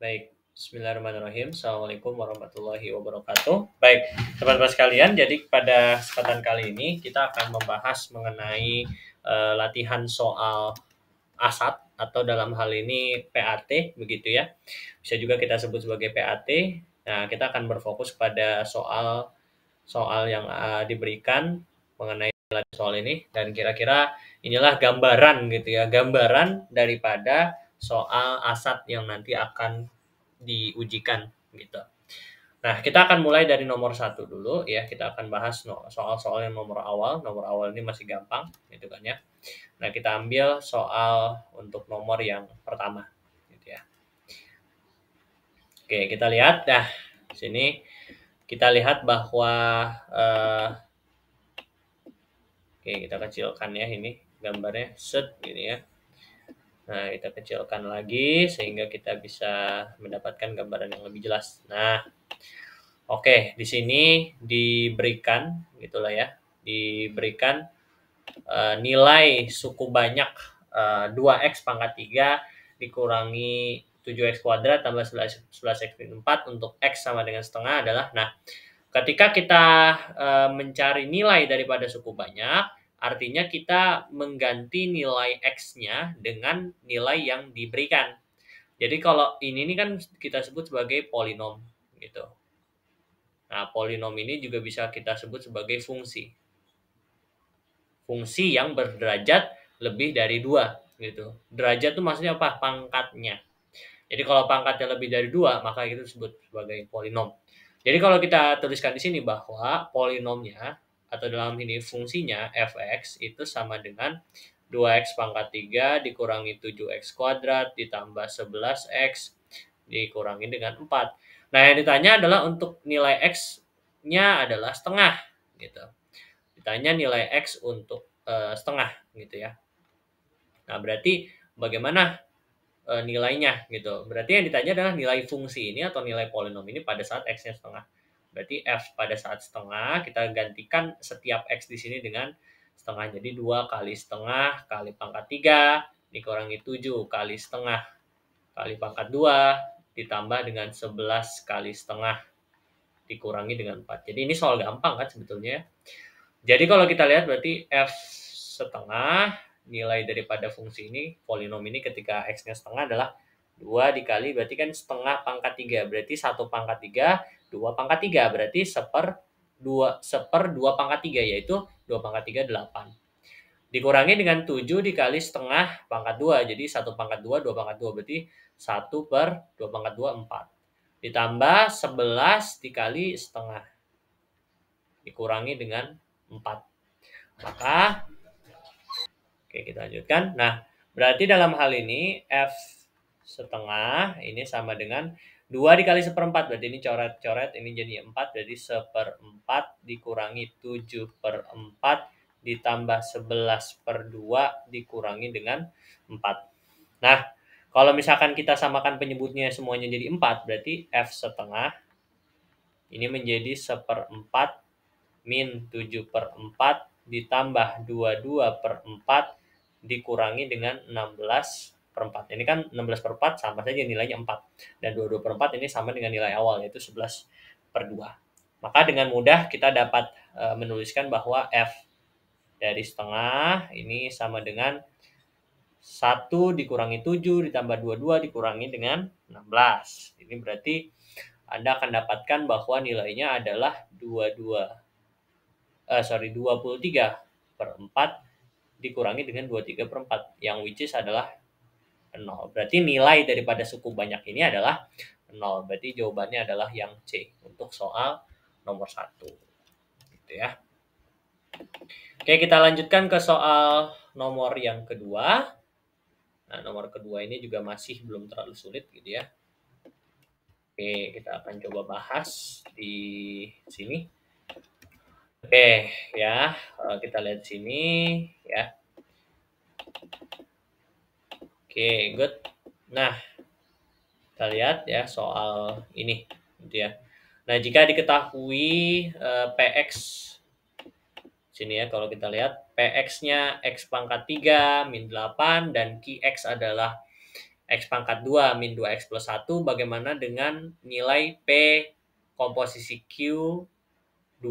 Baik, bismillahirrahmanirrahim. Assalamualaikum warahmatullahi wabarakatuh. Baik, teman-teman sekalian, jadi pada kesempatan kali ini kita akan membahas mengenai latihan soal ASAT atau dalam hal ini PAT, begitu ya. Bisa juga kita sebut sebagai PAT. Nah, kita akan berfokus pada soal yang diberikan mengenai soal ini, dan kira-kira inilah gambaran gitu ya, gambaran daripada soal ASAT yang nanti akan diujikan gitu. Nah, kita akan mulai dari nomor satu dulu ya. Kita akan bahas soal-soal yang nomor awal. Nomor awal ini masih gampang gitu kan ya. Nah, kita ambil soal untuk nomor yang pertama gitu ya. Oke, kita lihat. Nah, sini kita lihat bahwa oke, kita kecilkan ya ini gambarnya set gini ya. Nah, kita kecilkan lagi sehingga kita bisa mendapatkan gambaran yang lebih jelas. Nah, oke, di sini diberikan gitulah ya, diberikan nilai suku banyak 2x pangkat 3 dikurangi 7x kuadrat tambah 11x min 4 untuk x sama dengan setengah adalah, nah, ketika kita mencari nilai daripada suku banyak, artinya kita mengganti nilai x-nya dengan nilai yang diberikan. Jadi kalau ini kan kita sebut sebagai polinom gitu. Nah, polinom ini juga bisa kita sebut sebagai fungsi. Fungsi yang berderajat lebih dari 2 gitu. Derajat itu maksudnya apa? Pangkatnya. Jadi kalau pangkatnya lebih dari 2, maka itu disebut sebagai polinom. Jadi kalau kita tuliskan di sini bahwa polinomnya atau dalam ini fungsinya f(x) itu sama dengan 2x pangkat 3 dikurangi 7x kuadrat ditambah 11x dikurangi dengan 4. Nah, yang ditanya adalah untuk nilai x-nya adalah setengah gitu. Ditanya nilai x untuk setengah gitu ya. Nah, berarti bagaimana nilainya gitu. Berarti yang ditanya adalah nilai fungsi ini atau nilai polinom ini pada saat x-nya setengah. Berarti f pada saat setengah, kita gantikan setiap x di sini dengan setengah. Jadi 2 kali setengah kali pangkat 3 dikurangi 7 kali setengah kali pangkat 2 ditambah dengan 11 kali setengah dikurangi dengan 4. Jadi ini soal gampang kan sebetulnya. Jadi kalau kita lihat berarti f setengah, nilai daripada fungsi ini, polinom ini ketika x-nya setengah adalah 2 dikali, berarti kan setengah pangkat 3. Berarti 1 pangkat 3, 2 pangkat 3. Berarti seper 2 pangkat 3, yaitu 2 pangkat 3, 8. Dikurangi dengan 7 dikali setengah pangkat 2. Jadi 1 pangkat 2, 2 pangkat 2. Berarti 1 per 2 pangkat 2, 4. Ditambah 11 dikali setengah. Dikurangi dengan 4. Maka, oke, kita lanjutkan. Nah, berarti dalam hal ini f setengah ini sama dengan 2 dikali seperempat. Berarti ini coret-coret, ini jadi 4. Berarti seperempat dikurangi 7 per 4 ditambah 11 per 2 dikurangi dengan 4. Nah, kalau misalkan kita samakan penyebutnya semuanya jadi 4, berarti f setengah ini menjadi seperempat min 7 per 4 ditambah 22 per 4 dikurangi dengan 16 per 4. Ini kan 16 per 4 sama saja nilainya 4. Dan 22 per 4 ini sama dengan nilai awal, yaitu 11 per 2. Maka dengan mudah kita dapat menuliskan bahwa f dari setengah ini sama dengan 1 dikurangi 7 ditambah 22 dikurangi dengan 16. Ini berarti Anda akan dapatkan bahwa nilainya adalah 23 per 4 dikurangi dengan 23 per 4, yang which is adalah 0. Berarti nilai daripada suku banyak ini adalah 0. Berarti jawabannya adalah yang C untuk soal nomor 1. Gitu ya. Oke, kita lanjutkan ke soal nomor yang kedua. Nah, nomor kedua ini juga masih belum terlalu sulit gitu ya. Oke, kita akan coba bahas di sini. Oke, ya, kita lihat sini ya. Oke, good. Nah, kita lihat ya soal ini gitu ya. Nah, jika diketahui PX sini ya, kalau kita lihat PX-nya X pangkat 3 min 8 dan QX adalah X pangkat 2 min 2X plus 1, bagaimana dengan nilai P komposisi Q2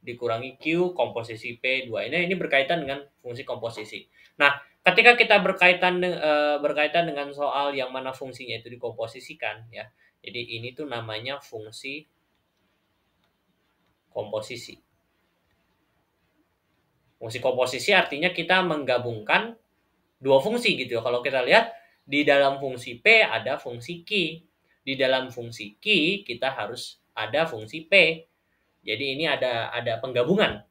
dikurangi Q komposisi P2. Ini berkaitan dengan fungsi komposisi. Nah, ketika kita berkaitan dengan soal yang mana fungsinya itu dikomposisikan ya. Jadi ini tuh namanya fungsi komposisi. Fungsi komposisi artinya kita menggabungkan dua fungsi gitu. Kalau kita lihat di dalam fungsi P ada fungsi Q. Di dalam fungsi Q kita harus ada fungsi P. Jadi ini ada penggabungan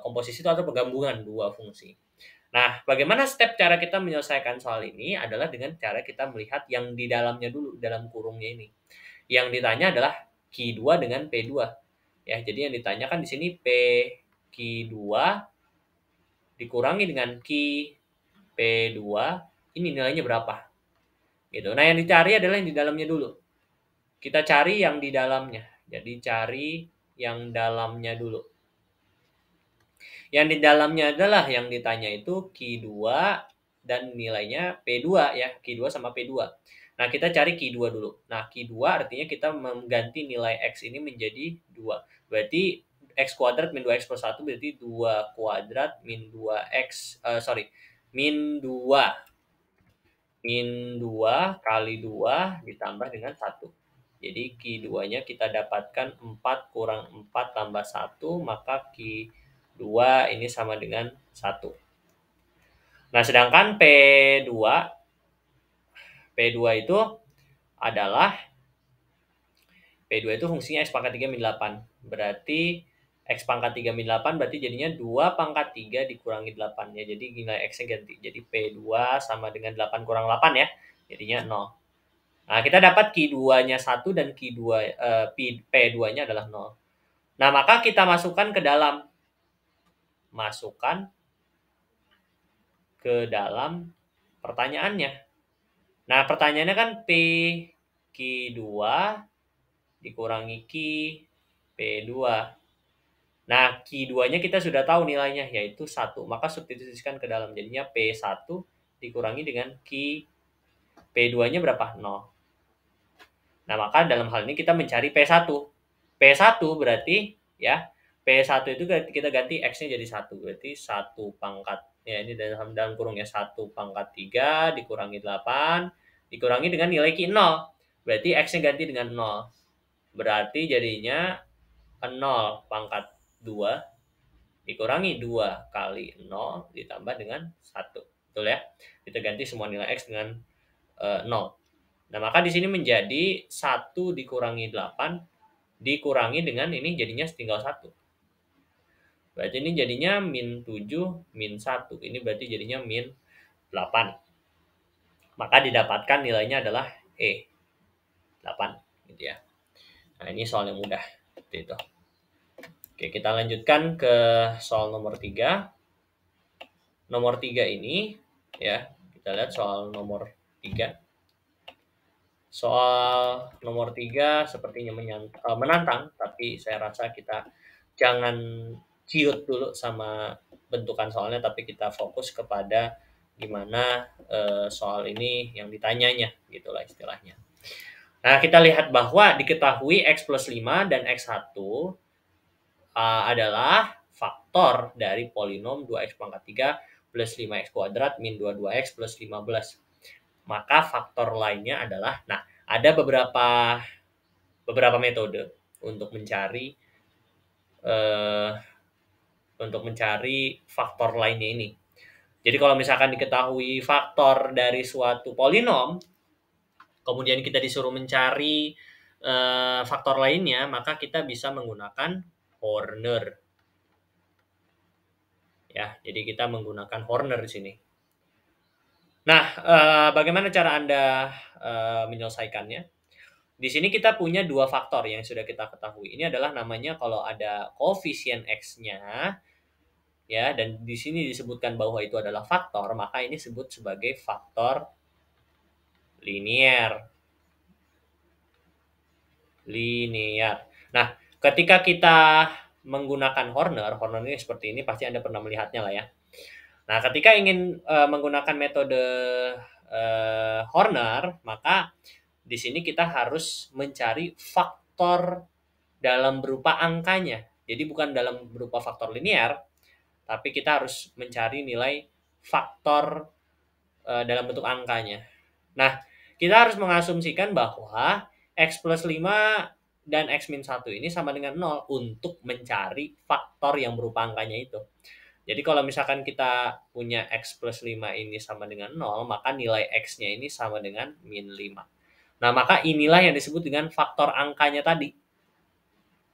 komposisi itu atau penggabungan dua fungsi. Nah, bagaimana step cara kita menyelesaikan soal ini adalah dengan cara kita melihat yang di dalamnya dulu, dalam kurungnya ini. Yang ditanya adalah Q2 dengan P2. Ya, jadi yang ditanyakan di sini P Q2 dikurangi dengan Q P2, ini nilainya berapa? Gitu. Nah, yang dicari adalah yang di dalamnya dulu. Kita cari yang di dalamnya. Jadi cari yang dalamnya dulu. Yang di dalamnya adalah yang ditanya itu Q2 dan nilainya P2 ya, Q2 sama P2. Nah, kita cari Q2 dulu. Nah, Q2 artinya kita mengganti nilai X ini menjadi 2. Berarti X kuadrat min 2X plus 1 berarti 2 kuadrat min 2X, min 2. Min 2 kali 2 ditambah dengan 1. Jadi Q2-nya kita dapatkan 4 kurang 4 tambah 1, maka Q2 ini sama dengan 1. Nah, sedangkan P2 itu adalah P2 itu fungsinya X pangkat 3 min 8. Berarti X pangkat 3 min 8 berarti jadinya 2 pangkat 3 dikurangi 8 ya. Jadi nilai X-nya ganti. Jadi P2 sama dengan 8 kurang 8 ya. Jadinya 0. Nah, kita dapat Q2-nya 1 dan P2-nya adalah 0. Nah, maka kita masukkan ke dalam pertanyaannya. Nah, pertanyaannya kan P Q2 dikurangi Q P2. Nah, Q2-nya kita sudah tahu nilainya, yaitu 1. Maka substitusikan ke dalam. Jadinya P1 dikurangi dengan Q P2-nya berapa? 0. Nah, maka dalam hal ini kita mencari P1. P1 berarti ya, P1 itu kita ganti X-nya jadi 1. Berarti 1 pangkat, ya ini dalam kurungnya 1 pangkat 3 dikurangi 8, dikurangi dengan nilai Q 0. Berarti X-nya ganti dengan 0. Berarti jadinya 0 pangkat 2 dikurangi 2 kali 0 ditambah dengan 1. Betul ya? Kita ganti semua nilai X dengan 0. Nah, maka di sini menjadi 1 dikurangi 8 dikurangi dengan ini jadinya tinggal 1. Berarti ini jadinya min 7 min 1. Ini berarti jadinya min 8. Maka didapatkan nilainya adalah E. 8 gitu ya. Nah, ini soal yang mudah seperti itu. Oke, kita lanjutkan ke soal nomor 3. Nomor 3 ini ya, kita lihat soal nomor 3. Soal nomor 3 sepertinya menantang, tapi saya rasa kita jangan ciut dulu sama bentukan soalnya, tapi kita fokus kepada gimana soal ini yang ditanyanya, gitulah istilahnya. Nah, kita lihat bahwa diketahui X plus 5 dan X1 adalah faktor dari polinom 2X pangkat 3 plus 5X kuadrat min 22X plus 15. Maka faktor lainnya adalah, nah, ada beberapa metode untuk mencari faktor lainnya ini. Jadi kalau misalkan diketahui faktor dari suatu polinom, kemudian kita disuruh mencari faktor lainnya, maka kita bisa menggunakan Horner. Ya, jadi kita menggunakan Horner di sini. Nah, bagaimana cara Anda menyelesaikannya? Di sini kita punya dua faktor yang sudah kita ketahui. Ini adalah namanya kalau ada koefisien X-nya, ya, dan di sini disebutkan bahwa itu adalah faktor, maka ini disebut sebagai faktor linier. Nah, ketika kita menggunakan Horner ini seperti ini, pasti Anda pernah melihatnya lah ya. Nah, ketika ingin menggunakan metode Horner, maka di sini kita harus mencari faktor dalam berupa angkanya. Jadi bukan dalam berupa faktor linear, tapi kita harus mencari nilai faktor dalam bentuk angkanya. Nah, kita harus mengasumsikan bahwa X plus 5 dan X min 1 ini sama dengan 0 untuk mencari faktor yang berupa angkanya itu. Jadi kalau misalkan kita punya X plus 5 ini sama dengan 0, maka nilai X-nya ini sama dengan min 5. Nah, maka inilah yang disebut dengan faktor angkanya tadi.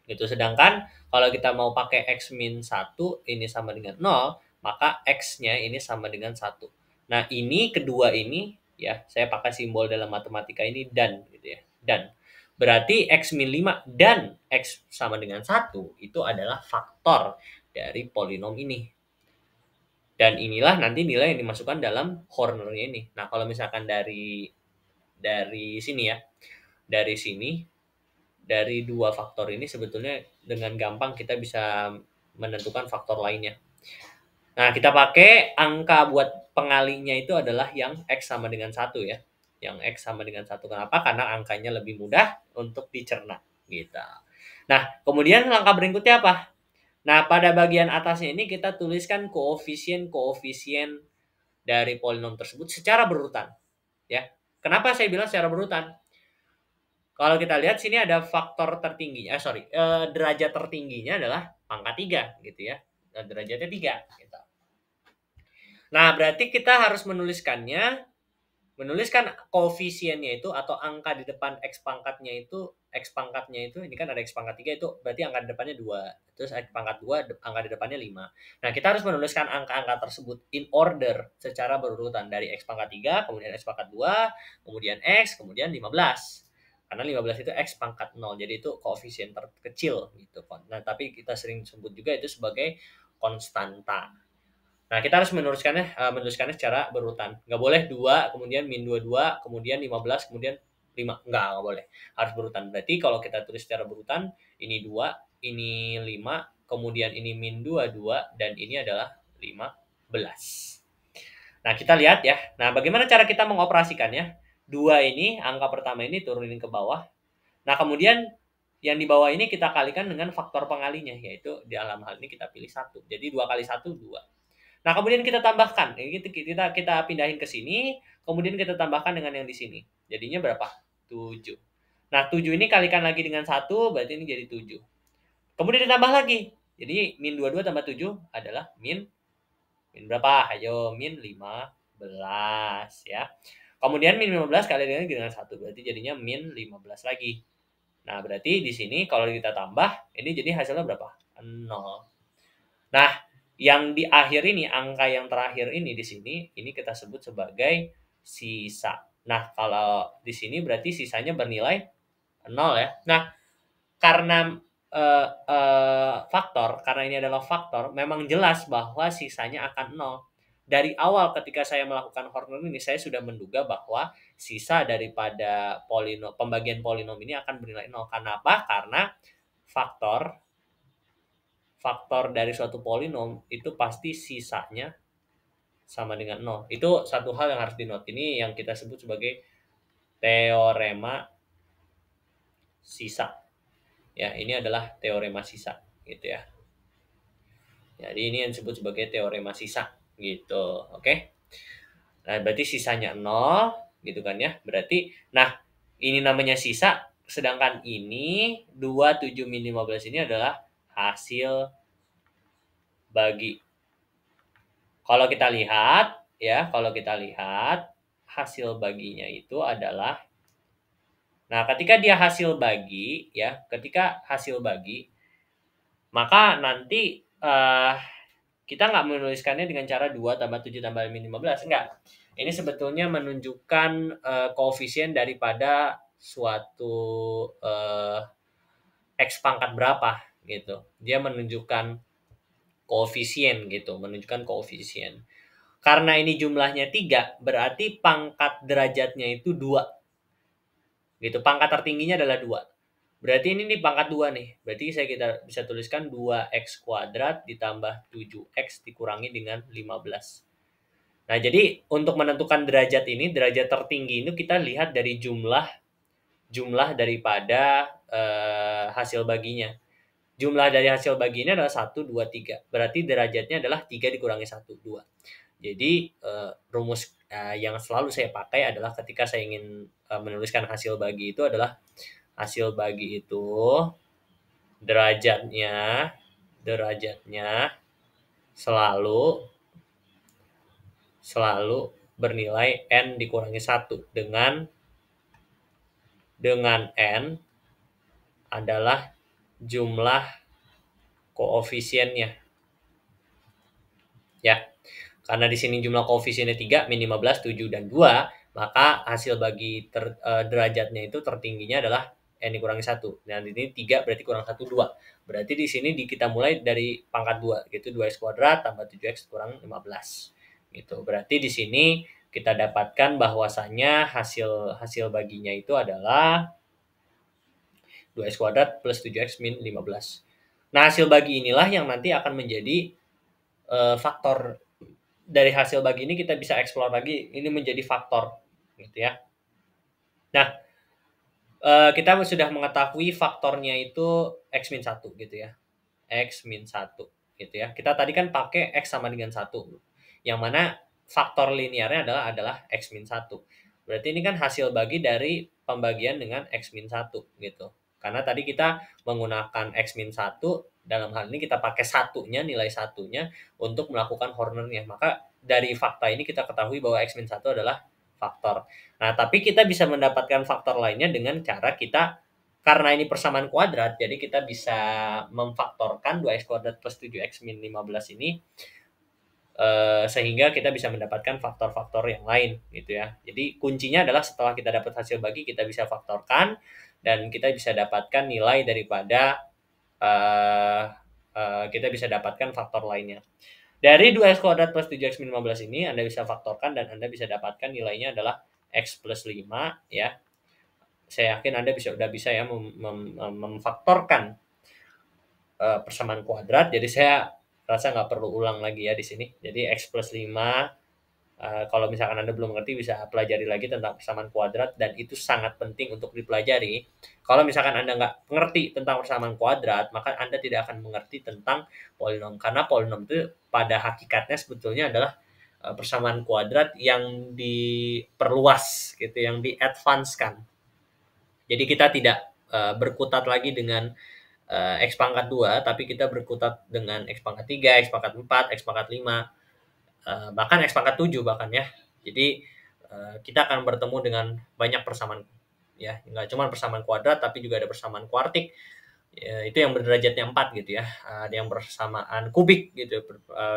Gitu. Sedangkan kalau kita mau pakai X min 1 ini sama dengan 0, maka X-nya ini sama dengan 1. Nah, ini kedua ini ya, saya pakai simbol dalam matematika ini dan gitu ya. Dan berarti X min 5 dan X sama dengan 1 itu adalah faktor dari polinom ini. Dan inilah nanti nilai yang dimasukkan dalam Horner-nya ini. Nah, kalau misalkan dari sini ya, dari sini, dari dua faktor ini sebetulnya dengan gampang kita bisa menentukan faktor lainnya. Nah, kita pakai angka buat pengalinya itu adalah yang X sama dengan 1 ya. Yang X sama dengan 1. Kenapa? Karena angkanya lebih mudah untuk dicerna. Gitu. Nah, kemudian langkah berikutnya apa? Nah, pada bagian atasnya ini kita tuliskan koefisien-koefisien dari polinom tersebut secara berurutan. Ya. Kenapa saya bilang secara berurutan? Kalau kita lihat sini ada faktor tertingginya, derajat tertingginya adalah pangkat 3 gitu ya. Derajatnya 3 gitu. Nah, berarti kita harus menuliskan koefisiennya itu atau angka di depan X pangkatnya itu ini kan ada X pangkat 3 itu berarti angka di depannya 2. Terus X pangkat 2 angka di depannya 5. Nah, kita harus menuliskan angka-angka tersebut in order secara berurutan dari X pangkat 3, kemudian X pangkat 2, kemudian X, kemudian 15. Karena 15 itu X pangkat 0, jadi itu koefisien terkecil gitu. Nah, tapi kita sering sebut juga itu sebagai konstanta. Nah, kita harus menuliskannya secara berurutan. Nggak boleh 2, kemudian min 22, kemudian 15, kemudian 5. Nggak boleh. Harus berurutan. Berarti kalau kita tulis secara berurutan, ini 2, ini 5, kemudian ini min 22, dan ini adalah 15. Nah, kita lihat ya. Nah, bagaimana cara kita mengoperasikannya? 2 ini, angka pertama ini turunin ke bawah. Nah, kemudian yang di bawah ini kita kalikan dengan faktor pengalinya, yaitu di dalam hal ini kita pilih 1. Jadi 2 kali 1, 2. Nah, kemudian kita tambahkan. Kita pindahin ke sini, kemudian kita tambahkan dengan yang di sini. Jadinya berapa? 7. Nah, 7 ini kalikan lagi dengan 1, berarti ini jadi 7. Kemudian ditambah lagi. Jadi min 22 tambah 7 adalah min berapa? Ayo, min 15 ya. Kemudian min 15 kali dengan 1, berarti jadinya min 15 lagi. Nah, berarti di sini kalau kita tambah, ini jadi hasilnya berapa? 0. Nah, yang di akhir ini, angka yang terakhir ini di sini, ini kita sebut sebagai sisa. Nah, kalau di sini berarti sisanya bernilai 0 ya. Nah, karena karena ini adalah faktor, memang jelas bahwa sisanya akan 0. Dari awal ketika saya melakukan Horner ini, saya sudah menduga bahwa sisa daripada pembagian polinom ini akan bernilai 0. Karena apa? Karena faktor dari suatu polinom itu pasti sisanya sama dengan 0. Itu satu hal yang harus di-note. Ini yang kita sebut sebagai teorema sisa. Ya, ini adalah teorema sisa gitu ya. Jadi ini yang disebut sebagai teorema sisa gitu. Oke. Nah, berarti sisanya 0 gitu kan ya. Berarti ini namanya sisa, sedangkan ini 2, 7, min 15 ini adalah hasil bagi. Kalau kita lihat hasil baginya itu adalah, nah ketika hasil bagi, maka nanti kita nggak menuliskannya dengan cara 2 tambah 7 tambah min 15, enggak. Ini sebetulnya menunjukkan koefisien daripada suatu X pangkat berapa gitu. Dia menunjukkan koefisien gitu, Karena ini jumlahnya 3, berarti pangkat derajatnya itu 2. Gitu, pangkat tertingginya adalah 2. Berarti ini pangkat 2 nih. Berarti kita bisa tuliskan 2x kuadrat ditambah 7x dikurangi dengan 15. Nah, jadi untuk menentukan derajat ini, derajat tertinggi itu kita lihat dari jumlah daripada hasil baginya. Jumlah dari hasil baginya adalah 1, 2, 3. Berarti derajatnya adalah 3 dikurangi 1, 2. Jadi rumus yang selalu saya pakai adalah ketika saya ingin menuliskan hasil bagi itu adalah hasil bagi itu derajatnya derajatnya selalu selalu bernilai n dikurangi 1 dengan n adalah jumlah koefisiennya. Ya. Karena di sini jumlah koefisiennya 3, min 15, 7 dan 2, maka hasil bagi derajatnya itu tertingginya adalah n dikurangi 1. Dan ini 3 berarti kurang 1 2. Berarti di sini kita mulai dari pangkat 2, gitu 2x kuadrat tambah 7x kurang 15. Gitu. Berarti di sini kita dapatkan bahwasannya hasil baginya itu adalah 2x kuadrat plus 7x min 15. Nah, hasil bagi inilah yang nanti akan menjadi faktor dari hasil bagi ini kita bisa explore lagi ini menjadi faktor gitu ya. Nah, kita sudah mengetahui faktornya itu x-1 gitu ya. X-1 gitu ya. Kita tadi kan pakai x sama dengan 1. Yang mana faktor linearnya adalah x-1. Berarti ini kan hasil bagi dari pembagian dengan x-1 gitu. Karena tadi kita menggunakan x-1, dalam hal ini kita pakai nilai satunya untuk melakukan Hornernya. Maka dari fakta ini kita ketahui bahwa x-1 adalah faktor. Nah, tapi kita bisa mendapatkan faktor lainnya dengan cara kita, karena ini persamaan kuadrat, jadi kita bisa memfaktorkan 2x kuadrat plus 7x min 15 ini sehingga kita bisa mendapatkan faktor-faktor yang lain gitu ya. Jadi kuncinya adalah setelah kita dapat hasil bagi, kita bisa faktorkan dan kita bisa dapatkan nilai daripada kita bisa dapatkan faktor lainnya. Dari 2x kuadrat plus 7x min 15 ini Anda bisa faktorkan dan Anda bisa dapatkan nilainya adalah x plus 5 ya. Saya yakin Anda udah bisa ya memfaktorkan persamaan kuadrat. Jadi saya rasa nggak perlu ulang lagi ya di sini. Jadi x plus 5 kalau misalkan Anda belum ngerti bisa pelajari lagi tentang persamaan kuadrat dan itu sangat penting untuk dipelajari. Kalau misalkan Anda nggak ngerti tentang persamaan kuadrat, maka Anda tidak akan mengerti tentang polinom. Karena polinom itu pada hakikatnya sebetulnya adalah persamaan kuadrat yang diperluas gitu, yang di-advance-kan. Jadi kita tidak berkutat lagi dengan x pangkat 2, tapi kita berkutat dengan x pangkat 3, x pangkat 4, x pangkat 5, bahkan x pangkat 7 bahkan ya. Jadi kita akan bertemu dengan banyak persamaan ya, nggak cuma persamaan kuadrat tapi juga ada persamaan kuartik. Ya, itu yang berderajatnya 4 gitu ya. Ada yang bersamaan kubik gitu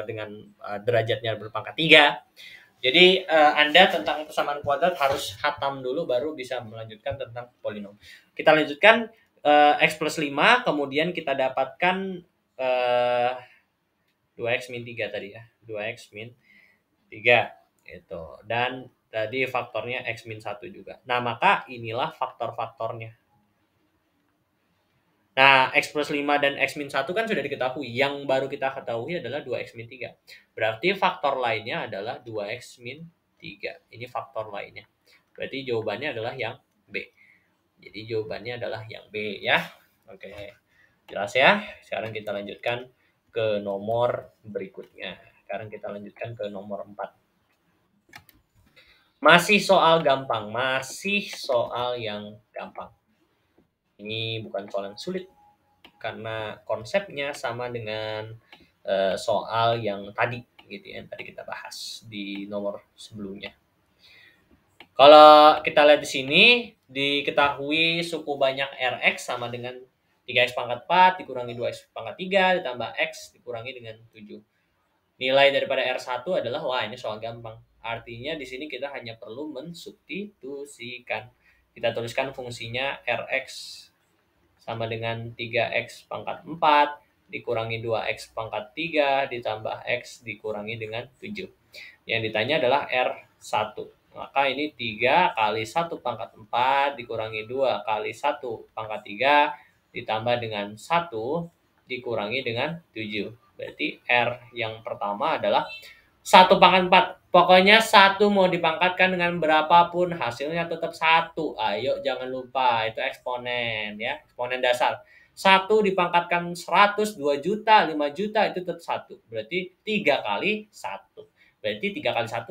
dengan derajatnya berpangkat 3. Jadi Anda tentang persamaan kuadrat harus hatam dulu baru bisa melanjutkan tentang polinom. Kita lanjutkan x plus 5, kemudian kita dapatkan 2x min 3 tadi ya. 2x min 3 itu. Dan tadi faktornya x min 1 juga. Nah, maka inilah faktor-faktornya. Nah, x plus 5 dan x min 1 kan sudah diketahui. Yang baru kita ketahui adalah 2x min 3. Berarti faktor lainnya adalah 2x min 3. Ini faktor lainnya. Berarti jawabannya adalah yang B. Jadi jawabannya adalah yang B ya. Oke. Jelas ya? Sekarang kita lanjutkan ke nomor berikutnya. Sekarang kita lanjutkan ke nomor 4. Masih soal gampang, masih soal yang gampang. Ini bukan soal yang sulit karena konsepnya sama dengan soal yang tadi gitu ya, yang tadi kita bahas di nomor sebelumnya. Kalau kita lihat di sini diketahui suku banyak Rx sama dengan 3x pangkat 4 dikurangi 2x pangkat 3 ditambah x dikurangi dengan 7. Nilai daripada R1 adalah, wah ini soal gampang. Artinya di sini kita hanya perlu mensubstitusikan. Kita tuliskan fungsinya Rx sama dengan 3x pangkat 4 dikurangi 2x pangkat 3 ditambah x dikurangi dengan 7. Yang ditanya adalah R1. Maka ini 3 kali 1 pangkat 4 dikurangi 2 kali 1 pangkat 3 ditambah dengan 1 dikurangi dengan 7. Berarti R yang pertama adalah 1 pangkat 4. Pokoknya 1 mau dipangkatkan dengan berapapun hasilnya tetap 1. Ayo jangan lupa itu eksponen ya, eksponen dasar. 1 dipangkatkan 100, 2 juta, 5 juta itu tetap 1. Berarti 3 kali 1. Berarti 3 kali 1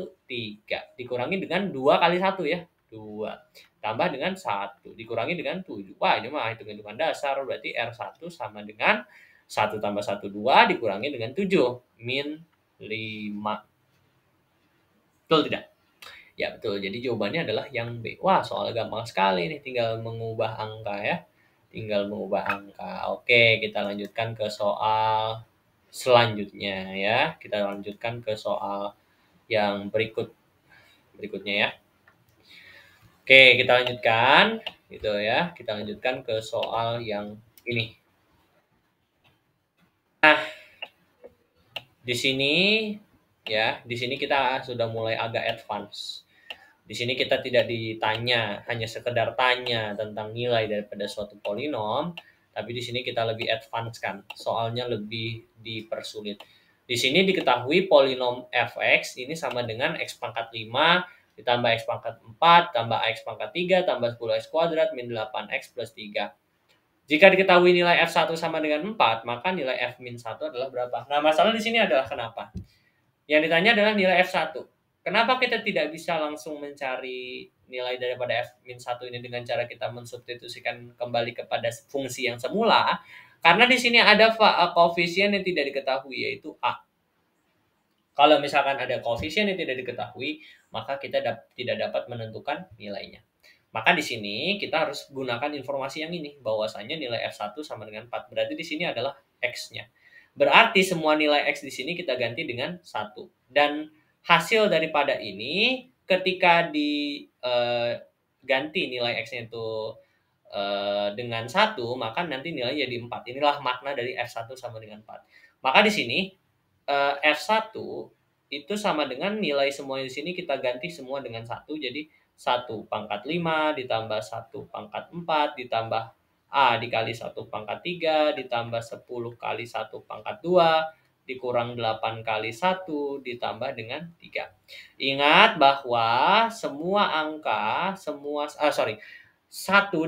3. Dikurangi dengan 2 kali 1 ya. 2. Tambah dengan 1. Dikurangi dengan 7. Wah ini mah hitung-hitungan dasar. Berarti R1 sama dengan 1 tambah 1 2 dikurangi dengan 7. Min 5. Betul tidak? Ya betul. Jadi jawabannya adalah yang B. Wah, soal gampang sekali nih, tinggal mengubah angka ya. Tinggal mengubah angka. Oke, kita lanjutkan ke soal selanjutnya ya. Kita lanjutkan ke soal yang berikutnya ya. Oke, kita lanjutkan gitu ya. Kita lanjutkan ke soal yang ini. Nah, di sini ya, di sini kita sudah mulai agak advance. Di sini kita tidak ditanya, hanya sekedar tanya tentang nilai daripada suatu polinom, tapi di sini kita lebih advance kan, soalnya lebih dipersulit. Di sini diketahui polinom fx ini sama dengan x pangkat 5 ditambah x pangkat 4 tambah x pangkat 3 tambah 10x kuadrat min 8x plus 3. Jika diketahui nilai f1 sama dengan 4, maka nilai f min 1 adalah berapa? Nah, masalah di sini adalah kenapa? Yang ditanya adalah nilai F1. Kenapa kita tidak bisa langsung mencari nilai daripada F-1 ini dengan cara kita mensubstitusikan kembali kepada fungsi yang semula? Karena di sini ada koefisien yang tidak diketahui, yaitu A. Kalau misalkan ada koefisien yang tidak diketahui, maka kita tidak dapat menentukan nilainya. Maka di sini kita harus gunakan informasi yang ini, bahwasanya nilai F1 sama dengan 4. Berarti di sini adalah X-nya. Berarti semua nilai X di sini kita ganti dengan 1. Dan hasil daripada ini ketika diganti nilai X-nya itu dengan 1, maka nanti nilai jadi 4. Inilah makna dari F1 sama dengan 4. Maka di sini F1 itu sama dengan nilai semua di sini kita ganti semua dengan 1. Jadi 1 pangkat 5 ditambah 1 pangkat 4 ditambah A dikali 1 pangkat 3 ditambah 10 kali 1 pangkat 2 dikurang 8 kali 1 ditambah dengan 3. Ingat bahwa semua angka, 1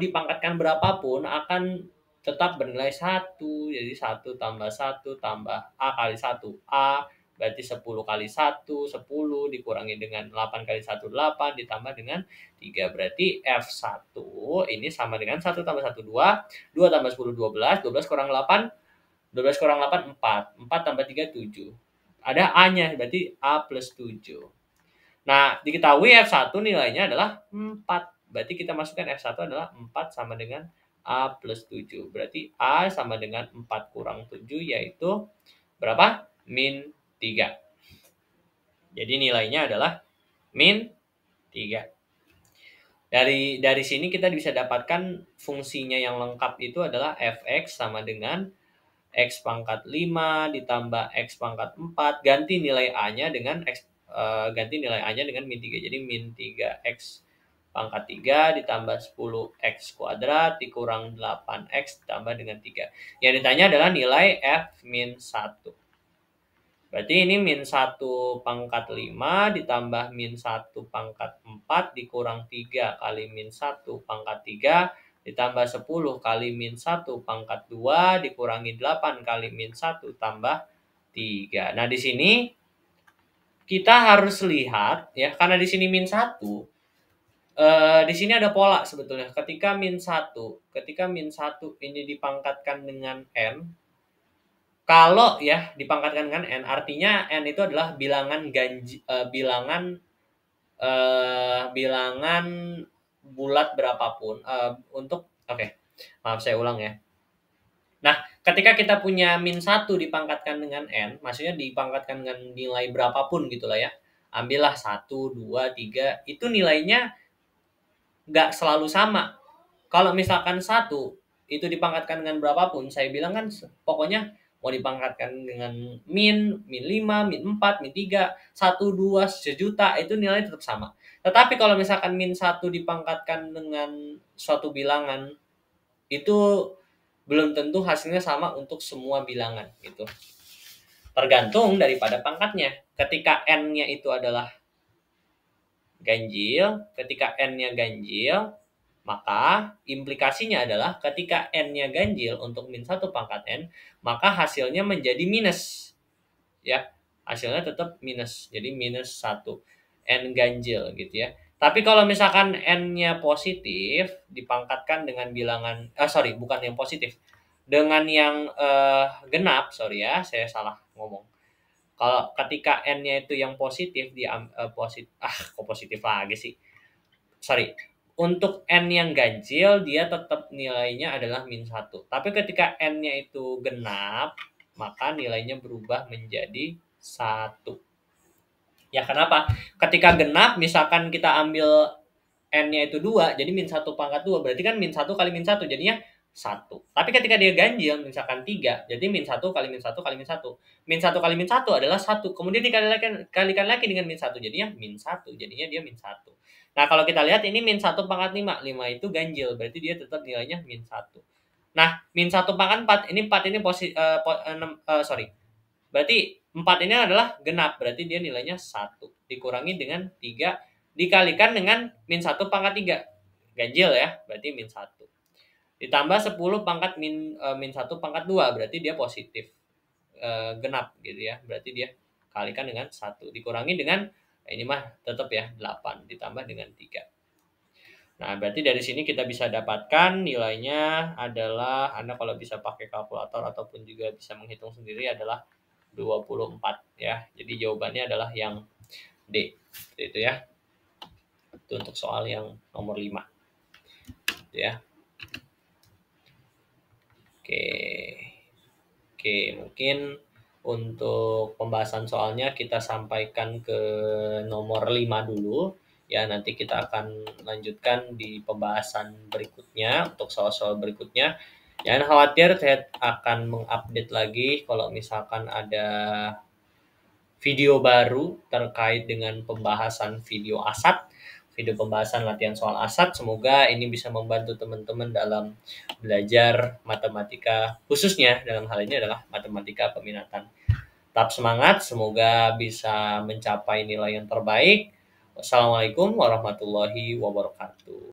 dipangkatkan berapapun akan tetap bernilai 1. Jadi 1 tambah 1 tambah A kali 1. A berarti 10 kali 1, 10 dikurangi dengan 8 kali 1, 8 ditambah dengan 3. Berarti F1 ini sama dengan 1 tambah 1, 2. 2 tambah 10, 12. 12 kurang 8, 12 kurang 8, 4. 4 tambah 3, 7. Ada A-nya, berarti A plus 7. Nah, diketahui F1 nilainya adalah 4. Berarti kita masukkan F1 adalah 4 sama dengan A plus 7. Berarti A sama dengan 4 kurang 7, yaitu berapa? Min 3. Jadi nilainya adalah min 3. Dari sini kita bisa dapatkan fungsinya yang lengkap itu adalah fx sama dengan x pangkat 5 ditambah x pangkat 4, ganti nilai A-nya dengan min 3. Jadi min 3x pangkat 3 ditambah 10x kuadrat dikurang 8x ditambah dengan 3. Yang ditanya adalah nilai f min 1. Berarti ini min 1 pangkat 5 ditambah min 1 pangkat 4 dikurang 3 kali min 1 pangkat 3 ditambah 10 kali min 1 pangkat 2 dikurangi 8 kali min 1 tambah 3. Nah, di sini kita harus lihat ya, karena di sini min 1, di sini ada pola sebetulnya. Ketika min 1 ini dipangkatkan dengan n, kalau ya dipangkatkan dengan n, artinya n itu adalah bilangan bulat berapapun maaf saya ulang ya. Nah, ketika kita punya min 1 dipangkatkan dengan n, maksudnya dipangkatkan dengan nilai berapapun gitulah ya. Ambillah 1, 2, 3, itu nilainya nggak selalu sama. Kalau misalkan 1 itu dipangkatkan dengan berapapun, saya bilang kan pokoknya mau dipangkatkan dengan min 5, min 4, min 3, 1, 2, sejuta, itu nilainya tetap sama. Tetapi kalau misalkan min 1 dipangkatkan dengan suatu bilangan, itu belum tentu hasilnya sama untuk semua bilangan gitu. Tergantung daripada pangkatnya. Ketika N-nya itu adalah ganjil, ketika N-nya ganjil, maka implikasinya adalah ketika N-nya ganjil untuk min 1 pangkat N, maka hasilnya menjadi minus. Ya, hasilnya tetap minus. Jadi minus 1. N ganjil gitu ya. Tapi kalau misalkan N-nya positif, dipangkatkan dengan bilangan, bukan yang positif. Dengan yang genap, sorry ya, saya salah ngomong. Kalau ketika N-nya itu yang positif, kok positif lagi sih? Sorry, untuk N yang ganjil, dia tetap nilainya adalah min 1. Tapi ketika N-nya itu genap, maka nilainya berubah menjadi 1. Ya kenapa? Ketika genap, misalkan kita ambil N-nya itu 2, jadi min 1 pangkat 2, berarti kan min 1 kali min 1, jadinya 1. Tapi ketika dia ganjil, misalkan 3, jadi min 1 kali min 1 kali min 1. Min 1 kali min 1 adalah 1, kemudian dikalikan lagi dengan min 1, jadinya min 1, jadinya dia min 1. Nah, kalau kita lihat ini min 1 pangkat 5, 5 itu ganjil, berarti dia tetap nilainya min 1. Nah, min 1 pangkat 4, ini 4 ini berarti 4 ini adalah genap, berarti dia nilainya 1. Dikurangi dengan 3, dikalikan dengan min 1 pangkat 3. Ganjil ya, berarti min 1. Ditambah 10 pangkat min 1 pangkat 2, berarti dia positif. Genap gitu ya, berarti dia kalikan dengan 1. Dikurangi dengan, ini mah tetap ya, 8. Ditambah dengan 3. Nah, berarti dari sini kita bisa dapatkan nilainya adalah, Anda kalau bisa pakai kalkulator ataupun juga bisa menghitung sendiri, adalah 24 ya. Jadi jawabannya adalah yang D. Itu ya. Itu untuk soal yang nomor 5. Itu ya. Oke, mungkin untuk pembahasan soalnya kita sampaikan ke nomor 5 dulu. Ya, nanti kita akan lanjutkan di pembahasan berikutnya untuk soal-soal berikutnya. Jangan khawatir, saya akan mengupdate lagi kalau misalkan ada video baru terkait dengan pembahasan video ASAT, video pembahasan latihan soal ASAT. Semoga ini bisa membantu teman-teman dalam belajar matematika, khususnya dalam hal ini adalah matematika peminatan. Tetap semangat, semoga bisa mencapai nilai yang terbaik. Wassalamualaikum warahmatullahi wabarakatuh.